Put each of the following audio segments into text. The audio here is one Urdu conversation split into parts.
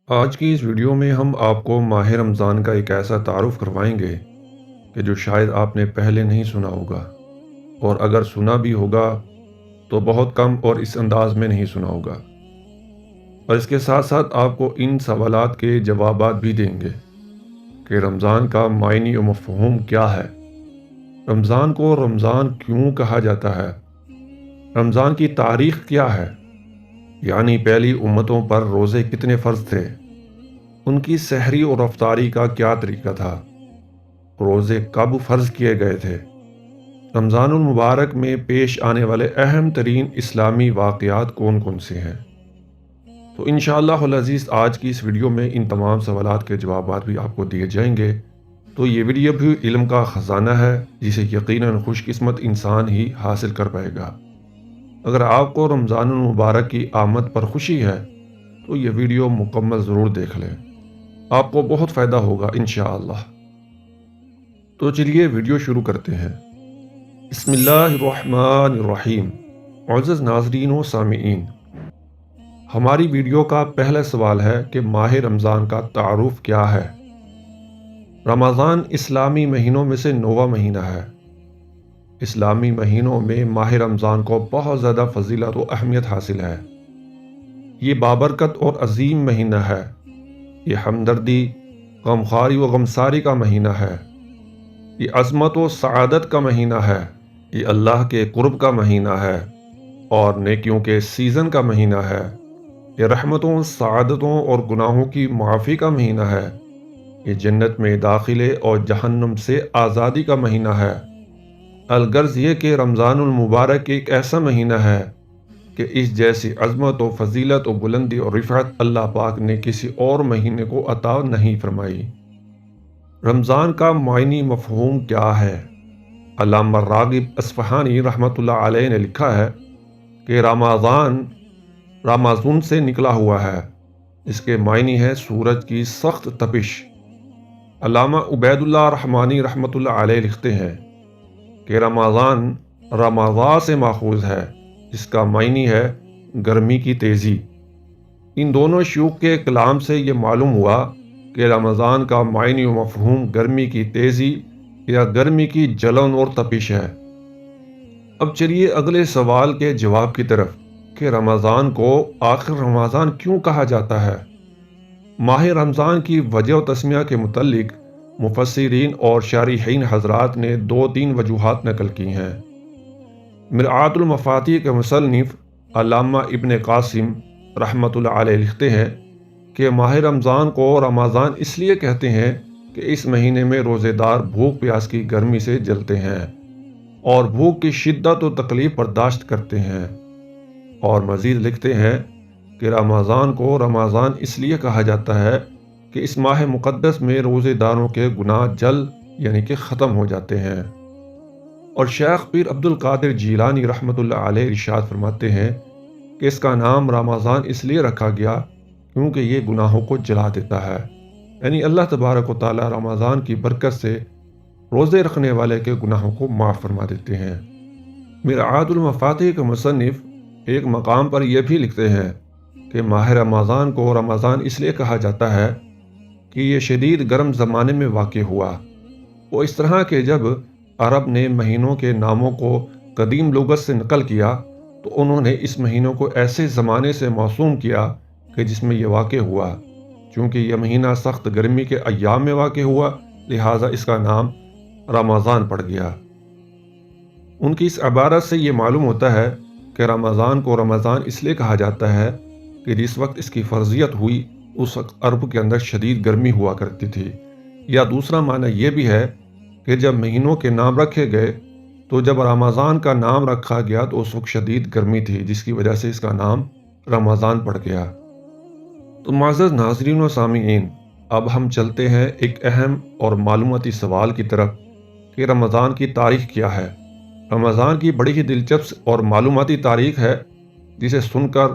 آج کی اس ویڈیو میں ہم آپ کو ماہ رمضان کا ایک ایسا تعارف کروائیں گے کہ جو شاید آپ نے پہلے نہیں سنا ہوگا، اور اگر سنا بھی ہوگا تو بہت کم اور اس انداز میں نہیں سنا ہوگا۔ اور اس کے ساتھ ساتھ آپ کو ان سوالات کے جوابات بھی دیں گے کہ رمضان کا معنی و مفہوم کیا ہے، رمضان کو رمضان کیوں کہا جاتا ہے، رمضان کی تاریخ کیا ہے، یعنی پہلی امتوں پر روزے کتنے فرض تھے، ان کی سحری اور افطاری کا کیا طریقہ تھا، روزے کب فرض کیے گئے تھے، رمضان المبارک میں پیش آنے والے اہم ترین اسلامی واقعات کون کون سے ہیں۔ تو انشاءاللہ العزیز آج کی اس ویڈیو میں ان تمام سوالات کے جوابات بھی آپ کو دیے جائیں گے۔ تو یہ ویڈیو بھی علم کا خزانہ ہے جسے یقیناً خوش قسمت انسان ہی حاصل کر پائے گا۔ اگر آپ کو رمضان المبارک کی آمد پر خوشی ہے تو یہ ویڈیو مکمل ضرور دیکھ لیں، آپ کو بہت فائدہ ہوگا انشاءاللہ۔ تو چلیے ویڈیو شروع کرتے ہیں۔ بسم اللہ الرحمن الرحیم۔ معزز ناظرین و سامعین، ہماری ویڈیو کا پہلا سوال ہے کہ ماہ رمضان کا تعارف کیا ہے۔ رمضان اسلامی مہینوں میں سے 9واں مہینہ ہے۔ اسلامی مہینوں میں ماہ رمضان کو بہت زیادہ فضیلت و اہمیت حاصل ہے۔ یہ بابرکت اور عظیم مہینہ ہے۔ یہ ہمدردی، غمخواری و غمساری کا مہینہ ہے۔ یہ عظمت و سعادت کا مہینہ ہے۔ یہ اللہ کے قرب کا مہینہ ہے اور نیکیوں کے سیزن کا مہینہ ہے۔ یہ رحمتوں، سعادتوں اور گناہوں کی معافی کا مہینہ ہے۔ یہ جنت میں داخلے اور جہنم سے آزادی کا مہینہ ہے۔ الغرض یہ کہ رمضان المبارک ایک ایسا مہینہ ہے کہ اس جیسی عظمت و فضیلت و بلندی اور رفعت اللہ پاک نے کسی اور مہینے کو عطا نہیں فرمائی۔ رمضان کا معنی مفہوم کیا ہے؟ علامہ راغب اصفہانی رحمۃ اللہ علیہ نے لکھا ہے کہ رمضان رامازون سے نکلا ہوا ہے۔ اس کے معنی ہے سورج کی سخت تپش۔ علامہ عبید اللہ رحمانی رحمۃ اللہ علیہ لکھتے ہیں کہ رمضان رمضان سے ماخوذ ہے، جس کا معنی ہے گرمی کی تیزی۔ ان دونوں شیوخ کے کلام سے یہ معلوم ہوا کہ رمضان کا معنی و مفہوم گرمی کی تیزی یا گرمی کی جلن اور تپش ہے۔ اب چلیے اگلے سوال کے جواب کی طرف کہ رمضان کو آخر رمضان کیوں کہا جاتا ہے۔ ماہ رمضان کی وجہ و تسمیہ کے متعلق مفسرین اور شارحین حضرات نے 2-3 وجوہات نقل کی ہیں۔ مرآت المفاتیح کے مصنف علامہ ابن قاسم رحمۃ اللہ علیہ لکھتے ہیں کہ ماہ رمضان کو رمضان اس لیے کہتے ہیں کہ اس مہینے میں روزے دار بھوک پیاس کی گرمی سے جلتے ہیں اور بھوک کی شدت و تکلیف برداشت کرتے ہیں۔ اور مزید لکھتے ہیں کہ رمضان کو رمضان اس لیے کہا جاتا ہے کہ اس ماہ مقدس میں روزے داروں کے گناہ جل یعنی کہ ختم ہو جاتے ہیں۔ اور شیخ پیر عبد القادر جیلانی رحمۃ اللہ علیہ ارشاد فرماتے ہیں کہ اس کا نام رمضان اس لیے رکھا گیا کیونکہ یہ گناہوں کو جلا دیتا ہے، یعنی اللہ تبارک و تعالی رمضان کی برکت سے روزے رکھنے والے کے گناہوں کو معاف فرما دیتے ہیں۔ مرآت المفاتیح کے مصنف ایک مقام پر یہ بھی لکھتے ہیں کہ ماہ رمضان کو رمضان اس لیے کہا جاتا ہے کہ یہ شدید گرم زمانے میں واقع ہوا۔ وہ اس طرح کہ جب عرب نے مہینوں کے ناموں کو قدیم لغت سے نقل کیا تو انہوں نے اس مہینوں کو ایسے زمانے سے موسوم کیا کہ جس میں یہ واقع ہوا۔ چونکہ یہ مہینہ سخت گرمی کے ایام میں واقع ہوا لہٰذا اس کا نام رمضان پڑ گیا۔ ان کی اس عبارت سے یہ معلوم ہوتا ہے کہ رمضان کو رمضان اس لیے کہا جاتا ہے کہ جس وقت اس کی فرضیت ہوئی اس وقت عرب کے اندر شدید گرمی ہوا کرتی تھی، یا دوسرا معنی یہ بھی ہے کہ جب مہینوں کے نام رکھے گئے تو جب رمضان کا نام رکھا گیا تو اس وقت شدید گرمی تھی جس کی وجہ سے اس کا نام رمضان پڑ گیا۔ تو معزز ناظرین و سامعین، اب ہم چلتے ہیں ایک اہم اور معلوماتی سوال کی طرف کہ رمضان کی تاریخ کیا ہے۔ رمضان کی بڑی ہی دلچسپ اور معلوماتی تاریخ ہے جسے سن کر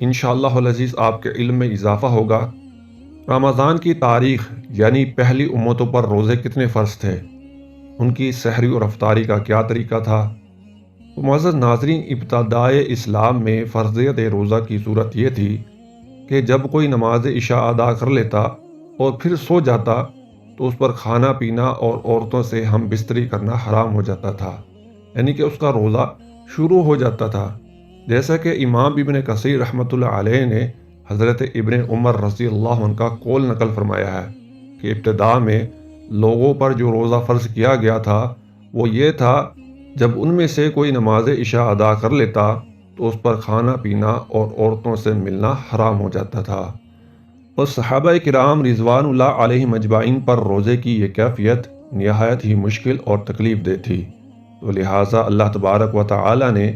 انشاءاللہ العزیز آپ کے علم میں اضافہ ہوگا۔ رمضان کی تاریخ یعنی پہلی امتوں پر روزے کتنے فرض تھے، ان کی سحری اور افطاری کا کیا طریقہ تھا۔ تو معزز ناظرین، ابتدائے اسلام میں فرضیت روزہ کی صورت یہ تھی کہ جب کوئی نماز عشاء ادا کر لیتا اور پھر سو جاتا تو اس پر کھانا پینا اور عورتوں سے ہم بستری کرنا حرام ہو جاتا تھا، یعنی کہ اس کا روزہ شروع ہو جاتا تھا۔ جیسا کہ امام ابن کثیر رحمۃ اللہ علیہ نے حضرت ابن عمر رضی اللہ عنہ کا قول نقل فرمایا ہے کہ ابتدا میں لوگوں پر جو روزہ فرض کیا گیا تھا وہ یہ تھا، جب ان میں سے کوئی نماز عشاء ادا کر لیتا تو اس پر کھانا پینا اور عورتوں سے ملنا حرام ہو جاتا تھا۔ اور صحابہ کرام رضوان اللہ علیہ مجمعین پر روزے کی یہ کیفیت نہایت ہی مشکل اور تکلیف دہ تھی، تو لہٰذا اللہ تبارک و تعالی نے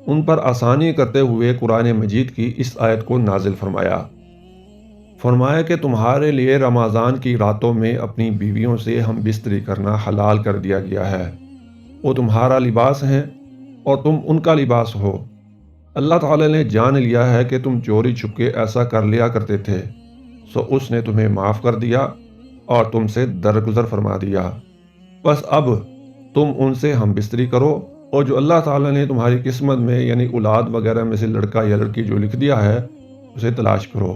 ان پر آسانی کرتے ہوئے قرآن مجید کی اس آیت کو نازل فرمایا کہ تمہارے لیے رمضان کی راتوں میں اپنی بیویوں سے ہم بستری کرنا حلال کر دیا گیا ہے، وہ تمہارا لباس ہیں اور تم ان کا لباس ہو۔ اللہ تعالی نے جان لیا ہے کہ تم چوری چھپ کے ایسا کر لیا کرتے تھے، سو اس نے تمہیں معاف کر دیا اور تم سے درگزر فرما دیا۔ بس اب تم ان سے ہم بستری کرو، اور جو اللہ تعالیٰ نے تمہاری قسمت میں یعنی اولاد وغیرہ میں سے لڑکا یا لڑکی جو لکھ دیا ہے اسے تلاش کرو۔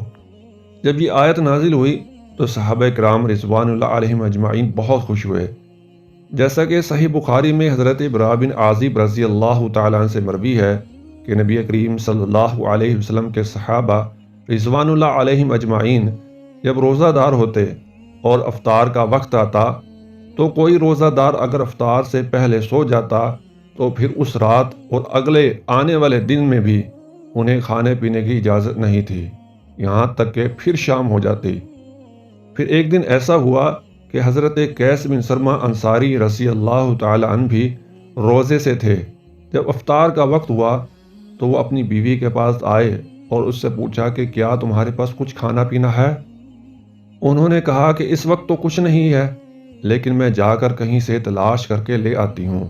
جب یہ آیت نازل ہوئی تو صحابہ کرام رضوان اللہ علیہم اجمعین بہت خوش ہوئے، جیسا کہ صحیح بخاری میں حضرت برا بن عازب رضی اللہ تعالیٰ عنہ سے مروی ہے کہ نبی کریم صلی اللہ علیہ وسلم کے صحابہ رضوان اللہ علیہم اجمعین جب روزہ دار ہوتے اور افطار کا وقت آتا تو کوئی روزہ دار اگر افطار سے پہلے سو جاتا تو پھر اس رات اور اگلے آنے والے دن میں بھی انہیں کھانے پینے کی اجازت نہیں تھی، یہاں تک کہ پھر شام ہو جاتی۔ پھر ایک دن ایسا ہوا کہ حضرت قیس بن سرمہ انصاری رضی اللہ تعالی عنہ بھی روزے سے تھے۔ جب افطار کا وقت ہوا تو وہ اپنی بیوی کے پاس آئے اور اس سے پوچھا کہ کیا تمہارے پاس کچھ کھانا پینا ہے؟ انہوں نے کہا کہ اس وقت تو کچھ نہیں ہے، لیکن میں جا کر کہیں سے تلاش کر کے لے آتی ہوں۔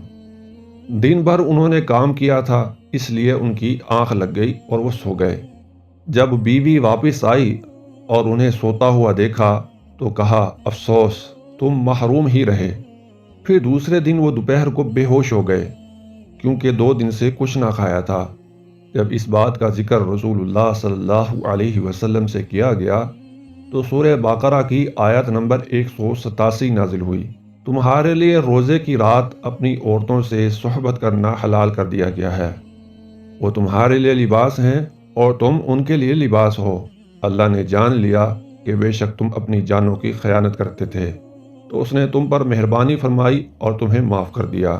دن بھر انہوں نے کام کیا تھا، اس لیے ان کی آنکھ لگ گئی اور وہ سو گئے۔ جب بیوی واپس آئی اور انہیں سوتا ہوا دیکھا تو کہا افسوس، تم محروم ہی رہے۔ پھر دوسرے دن وہ دوپہر کو بے ہوش ہو گئے کیونکہ 2 دن سے کچھ نہ کھایا تھا۔ جب اس بات کا ذکر رسول اللہ صلی اللہ علیہ وسلم سے کیا گیا تو سورہ بقرہ کی آیت نمبر 187 نازل ہوئی، تمہارے لیے روزے کی رات اپنی عورتوں سے صحبت کرنا حلال کر دیا گیا ہے، وہ تمہارے لیے لباس ہیں اور تم ان کے لیے لباس ہو۔ اللہ نے جان لیا کہ بے شک تم اپنی جانوں کی خیانت کرتے تھے، تو اس نے تم پر مہربانی فرمائی اور تمہیں معاف کر دیا۔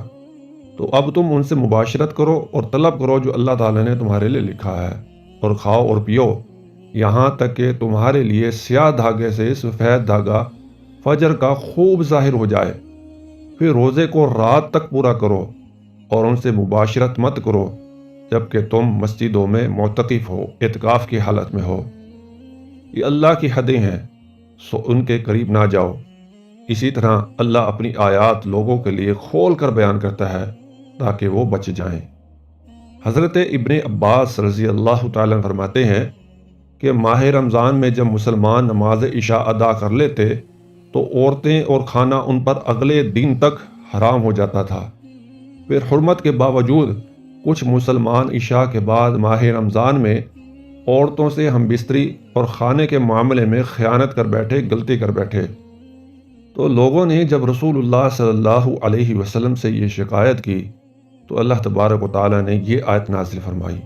تو اب تم ان سے مباشرت کرو اور طلب کرو جو اللہ تعالیٰ نے تمہارے لیے لکھا ہے، اور کھاؤ اور پیو یہاں تک کہ تمہارے لیے سیاہ دھاگے سے سفید دھاگا فجر کا خوب ظاہر ہو جائے۔ پھر روزے کو رات تک پورا کرو اور ان سے مباشرت مت کرو جبکہ تم مسجدوں میں معتکف ہو، اعتکاف کی حالت میں ہو۔ یہ اللہ کی حدیں ہیں، سو ان کے قریب نہ جاؤ۔ اسی طرح اللہ اپنی آیات لوگوں کے لیے کھول کر بیان کرتا ہے تاکہ وہ بچ جائیں۔ حضرت ابن عباس رضی اللہ تعالیٰ فرماتے ہیں کہ ماہ رمضان میں جب مسلمان نماز عشاء ادا کر لیتے تو عورتیں اور کھانا ان پر اگلے دن تک حرام ہو جاتا تھا۔ پھر حرمت کے باوجود کچھ مسلمان عشاء کے بعد ماہ رمضان میں عورتوں سے ہم بستری اور کھانے کے معاملے میں خیانت کر بیٹھے، غلطی کر بیٹھے۔ تو لوگوں نے جب رسول اللہ صلی اللہ علیہ وسلم سے یہ شکایت کی تو اللہ تبارک و تعالیٰ نے یہ آیت نازل فرمائی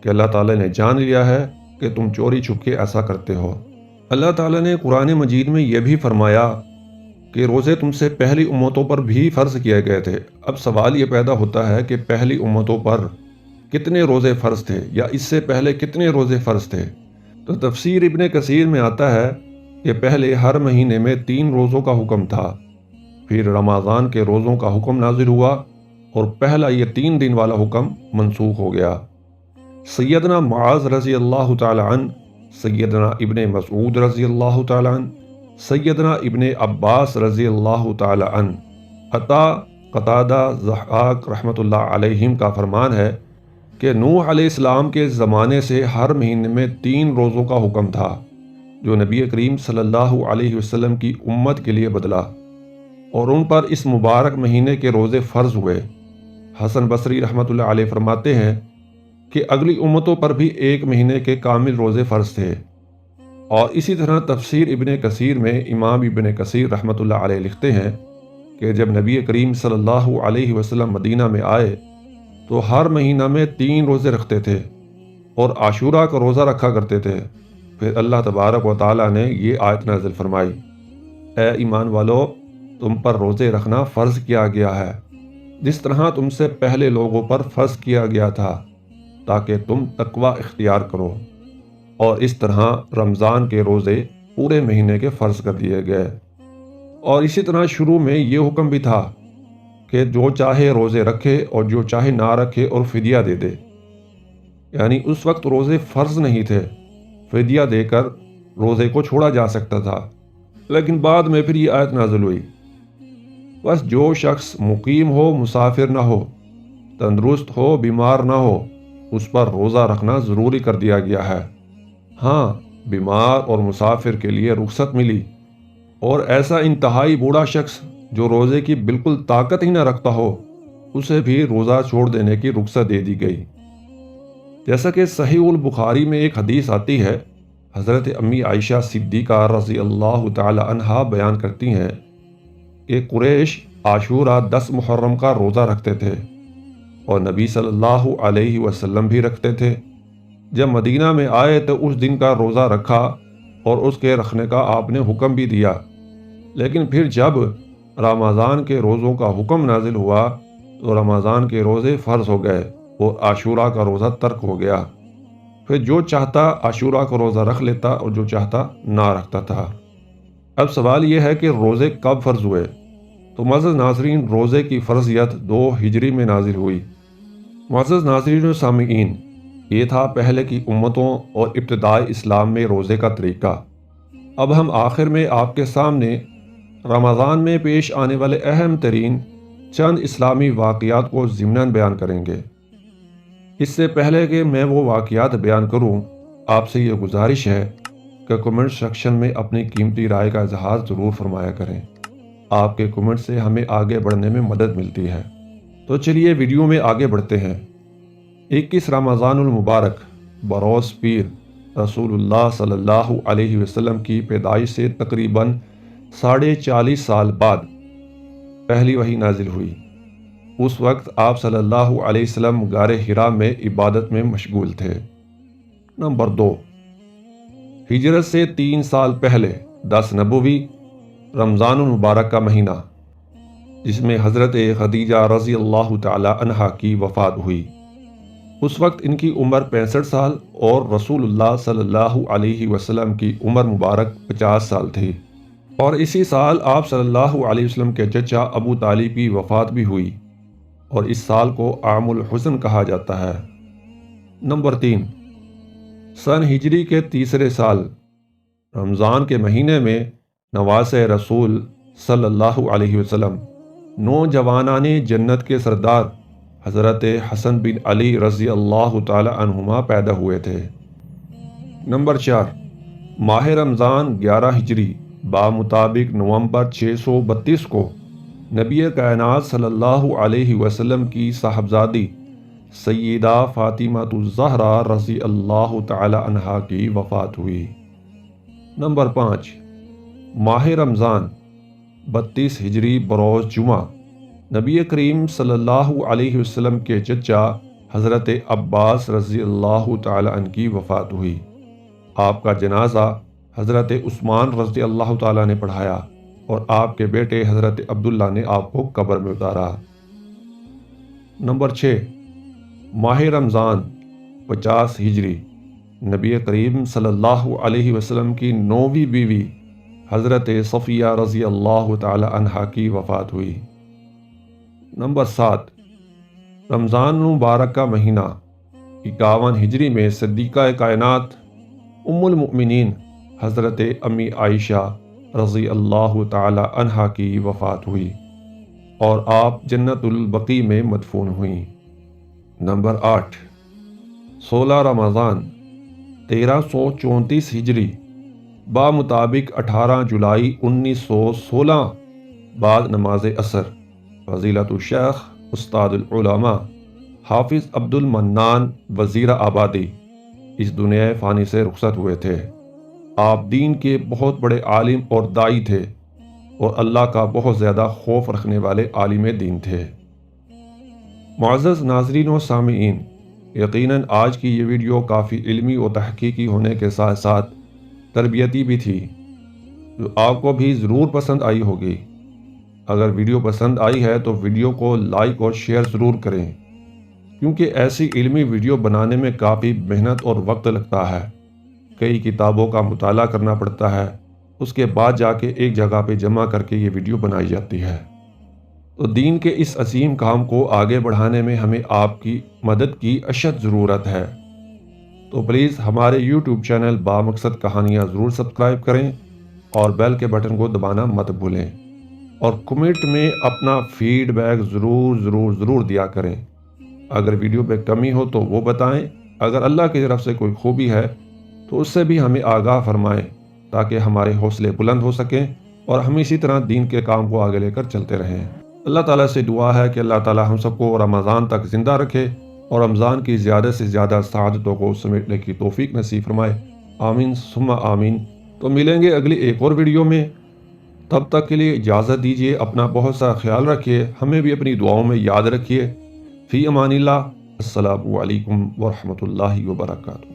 کہ اللہ تعالیٰ نے جان لیا ہے کہ تم چوری چھپ کے ایسا کرتے ہو۔ اللہ تعالیٰ نے قرآن مجید میں یہ بھی فرمایا کہ روزے تم سے پہلی امتوں پر بھی فرض کیے گئے تھے۔ اب سوال یہ پیدا ہوتا ہے کہ پہلی امتوں پر کتنے روزے فرض تھے یا اس سے پہلے کتنے روزے فرض تھے؟ تو تفسیر ابن کثیر میں آتا ہے کہ پہلے ہر مہینے میں 3 روزوں کا حکم تھا، پھر رمضان کے روزوں کا حکم نازل ہوا اور پہلا یہ 3 دن والا حکم منسوخ ہو گیا۔ سیدنا معاذ رضی اللہ تعالی عنہ، سیدنا ابن مسعود رضی اللہ تعالی عنہ، سیدنا ابن عباس رضی اللہ تعالی عنہ، عطا، قتادہ، ضحاک رحمۃ اللہ علیہم کا فرمان ہے کہ نوح علیہ السلام کے زمانے سے ہر مہینے میں 3 روزوں کا حکم تھا جو نبی کریم صلی اللہ علیہ وسلم کی امت کے لیے بدلا، اور ان پر اس مبارک مہینے کے روزے فرض ہوئے۔ حسن بصری رحمۃ اللہ علیہ فرماتے ہیں کہ اگلی امتوں پر بھی 1 مہینے کے کامل روزے فرض تھے۔ اور اسی طرح تفسیر ابن کثیر میں امام ابن کثیر رحمۃ اللہ علیہ لکھتے ہیں کہ جب نبی کریم صلی اللہ علیہ وسلم مدینہ میں آئے تو ہر مہینہ میں 3 روزے رکھتے تھے اور عاشورہ کا روزہ رکھا کرتے تھے۔ پھر اللہ تبارک و تعالیٰ نے یہ آیت نازل فرمائی، اے ایمان والو، تم پر روزے رکھنا فرض کیا گیا ہے جس طرح تم سے پہلے لوگوں پر فرض کیا گیا تھا، تاکہ تم تقوی اختیار کرو۔ اور اس طرح رمضان کے روزے پورے مہینے کے فرض کر دیے گئے۔ اور اسی طرح شروع میں یہ حکم بھی تھا کہ جو چاہے روزے رکھے اور جو چاہے نہ رکھے اور فدیہ دے دے، یعنی اس وقت روزے فرض نہیں تھے، فدیہ دے کر روزے کو چھوڑا جا سکتا تھا۔ لیکن بعد میں پھر یہ آیت نازل ہوئی، بس جو شخص مقیم ہو، مسافر نہ ہو، تندرست ہو، بیمار نہ ہو، اس پر روزہ رکھنا ضروری کر دیا گیا ہے۔ ہاں، بیمار اور مسافر کے لیے رخصت ملی، اور ایسا انتہائی بوڑھا شخص جو روزے کی بالکل طاقت ہی نہ رکھتا ہو، اسے بھی روزہ چھوڑ دینے کی رخصت دے دی گئی۔ جیسا کہ صحیح البخاری میں ایک حدیث آتی ہے، حضرت امی عائشہ صدیقہ رضی اللہ تعالی عنہا بیان کرتی ہیں کہ قریش عاشورہ 10 محرم کا روزہ رکھتے تھے اور نبی صلی اللہ علیہ وسلم بھی رکھتے تھے۔ جب مدینہ میں آئے تو اس دن کا روزہ رکھا اور اس کے رکھنے کا آپ نے حکم بھی دیا، لیکن پھر جب رمضان کے روزوں کا حکم نازل ہوا تو رمضان کے روزے فرض ہو گئے اور عاشورہ کا روزہ ترک ہو گیا۔ پھر جو چاہتا عاشورہ کا روزہ رکھ لیتا اور جو چاہتا نہ رکھتا تھا۔ اب سوال یہ ہے کہ روزے کب فرض ہوئے؟ تو معزز ناظرین، روزے کی فرضیت 2 ہجری میں نازل ہوئی۔ معزز ناظرین و سامعین، یہ تھا پہلے کی امتوں اور ابتدائی اسلام میں روزے کا طریقہ۔ اب ہم آخر میں آپ کے سامنے رمضان میں پیش آنے والے اہم ترین چند اسلامی واقعات کو ضمناً بیان کریں گے۔ اس سے پہلے کہ میں وہ واقعات بیان کروں، آپ سے یہ گزارش ہے کہ کمنٹ سیکشن میں اپنی قیمتی رائے کا اظہار ضرور فرمایا کریں۔ آپ کے کمنٹ سے ہمیں آگے بڑھنے میں مدد ملتی ہے۔ تو چلیے ویڈیو میں آگے بڑھتے ہیں۔ 21 رمضان المبارک بروز پیر رسول اللہ صلی اللہ علیہ وسلم کی پیدائش سے تقریباً 40.5 سال بعد پہلی وحی نازل ہوئی۔ اس وقت آپ صلی اللہ علیہ وسلم غار حرا میں عبادت میں مشغول تھے۔ نمبر 2، ہجرت سے 3 سال پہلے 10 نبوی رمضان المبارک کا مہینہ، جس میں حضرت خدیجہ رضی اللہ تعالی عنہا کی وفات ہوئی۔ اس وقت ان کی عمر 65 سال اور رسول اللہ صلی اللہ علیہ وسلم کی عمر مبارک 50 سال تھی۔ اور اسی سال آپ صلی اللہ علیہ وسلم کے چچا ابو طالب کی وفات بھی ہوئی، اور اس سال کو عام الحزن کہا جاتا ہے۔ نمبر 3، سن ہجری کے 3 سال رمضان کے مہینے میں نواز رسول صلی اللہ علیہ وسلم نوجوانان جنت کے سردار حضرت حسن بن علی رضی اللہ تعالی عنہما پیدا ہوئے تھے۔ نمبر 4، ماہ رمضان 11 ہجری بمطابق نومبر 632 کو نبی کائنات صلی اللہ علیہ وسلم کی صاحبزادی سیدہ فاطمہ الزہرا رضی اللہ تعالی عنہا کی وفات ہوئی۔ نمبر 5، ماہ رمضان 32 ہجری بروز جمعہ نبی کریم صلی اللہ علیہ وسلم کے چچا حضرت عباس رضی اللہ تعالی عنہ کی وفات ہوئی۔ آپ کا جنازہ حضرت عثمان رضی اللہ تعالیٰ نے پڑھایا اور آپ کے بیٹے حضرت عبداللہ نے آپ کو قبر میں اتارا۔ نمبر 6، ماہ رمضان 50 ہجری نبی کریم صلی اللہ علیہ وسلم کی 9ویں بیوی حضرت صفیہ رضی اللہ تعالی عنہا کی وفات ہوئی۔ نمبر 7، رمضان مبارک کا مہینہ 51 ہجری میں صدیقہ کائنات ام المؤمنین حضرت امی عائشہ رضی اللہ تعالی عنہا کی وفات ہوئی اور آپ جنت البقیع میں مدفون ہوئیں۔ نمبر 8، 16 رمضان 1334 ہجری بمطابق 18 جولائی 1916 بعد نماز عصر فضیلت الشیخ استاد العلماء حافظ عبد المنان وزیر آبادی اس دنیا فانی سے رخصت ہوئے تھے۔ آپ دین کے بہت بڑے عالم اور دائی تھے اور اللہ کا بہت زیادہ خوف رکھنے والے عالم دین تھے۔ معزز ناظرین و سامعین، یقیناً آج کی یہ ویڈیو کافی علمی و تحقیقی ہونے کے ساتھ ساتھ تربیتی بھی تھی، جو آپ کو بھی ضرور پسند آئی ہوگی۔ اگر ویڈیو پسند آئی ہے تو ویڈیو کو لائک اور شیئر ضرور کریں، کیونکہ ایسی علمی ویڈیو بنانے میں کافی محنت اور وقت لگتا ہے۔ کئی کتابوں کا مطالعہ کرنا پڑتا ہے، اس کے بعد جا کے ایک جگہ پہ جمع کر کے یہ ویڈیو بنائی جاتی ہے۔ تو دین کے اس عظیم کام کو آگے بڑھانے میں ہمیں آپ کی مدد کی اشد ضرورت ہے۔ تو پلیز ہمارے یوٹیوب چینل بامقصد کہانیاں ضرور سبسکرائب کریں اور بیل کے بٹن کو دبانا مت بھولیں، اور کمنٹ میں اپنا فیڈ بیک ضرور دیا کریں۔ اگر ویڈیو پہ کمی ہو تو وہ بتائیں، اگر اللہ کی طرف سے کوئی خوبی ہے تو اس سے بھی ہمیں آگاہ فرمائیں، تاکہ ہمارے حوصلے بلند ہو سکیں اور ہم اسی طرح دین کے کام کو آگے لے کر چلتے رہیں۔ اللہ تعالیٰ سے دعا ہے کہ اللہ تعالیٰ ہم سب کو رمضان تک زندہ رکھے اور رمضان کی زیادہ سے زیادہ سعادتوں کو سمیٹنے کی توفیق نصیب فرمائے۔ آمین ثم آمین۔ تو ملیں گے اگلی ایک اور ویڈیو میں، تب تک کے لیے اجازت دیجیے۔ اپنا بہت سا خیال رکھیے، ہمیں بھی اپنی دعاؤں میں یاد رکھیے۔ فی امان اللہ۔ السلام علیکم ورحمۃ اللہ وبرکاتہ۔